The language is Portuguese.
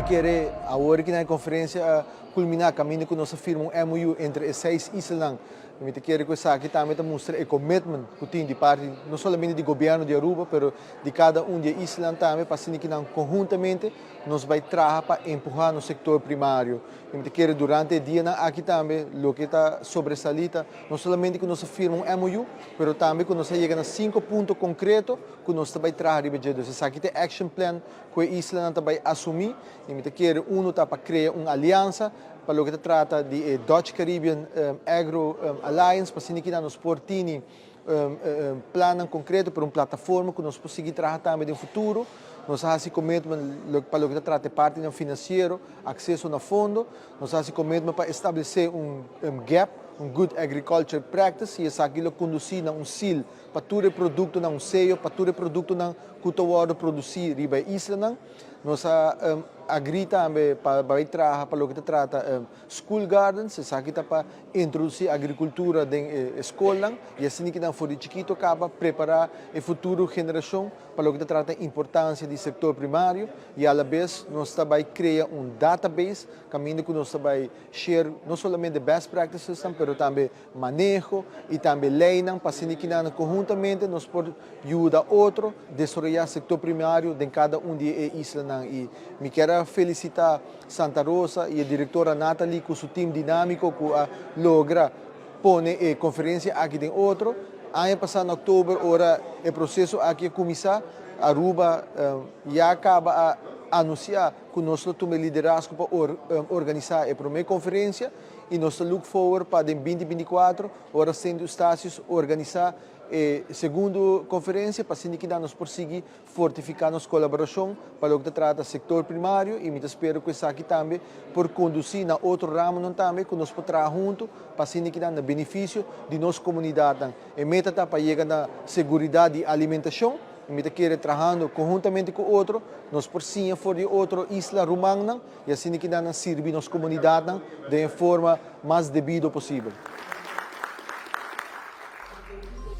te quer agora que na conferência culminar caminho que nós firmamos um MOU entre as 6 islas. Me te quer que essa aqui também mostra o commitment que tem de parte não somente do governo de Aruba, mas de cada de islas também para que conjuntamente nós vai trabalhar para empurrar no setor primário. Me te quer durante o dia aqui também o que está sobressalita não somente que nós firmamos um MOU, mas também que nós chegamos a 5 pontos concretos que nós vai trabalhar. Essa aqui tem action plan que a isla vai assumir. E me te quer está para criar uma aliança para o que se trata de Dutch Caribbean Agro Alliance, para que nós portini plano concreto para uma plataforma que nós possamos trabalhar também no futuro. Nós fazemos commitment para o que se trata de parte financeiro, acesso a fundo. Nós fazemos commitment para estabelecer gap, good agriculture practice, e isso aqui conduzir a SIL para todo o produto, um sello, para todo o produto que está produzir riba a isla. Nós agrita para trabalhar para o que se trata school gardens, isso aqui está para introduzir a agricultura na escola, e assim que for de chiquito acaba preparar a futura geração para o que se trata da importância do setor primário, e à vez nós também criar database, caminho que nós também share não somente best practices, mas também manejo e também lei, para que conjuntamente nós podemos ajudar outro a desenvolver o setor primário em cada de islas. E me quero felicitar Santa Rosa e a diretora Nathalie com o seu time dinâmico que logra pôr a conferência aqui em outro. Ano passado, em outubro, ora o processo aqui começar. Aruba já acaba a anunciar que nós tomamos liderazgo para organizar a primeira conferência e nós look forward para em 2024, ora sendo estácios, organizar a segunda conferência para que nós possamos fortificar nossa colaboração para o que trata do setor primário e me espero que isso aqui também por conduzir na outro ramo também que nós podemos trabalhar junto para que dá benefício de nossa comunidade. A meta está para chegar na segurança de alimentação. Me quer trabalhando conjuntamente com outro, nós por sim for de outra isla romana e assim que dá servir nossa comunidade de forma mais devida possível.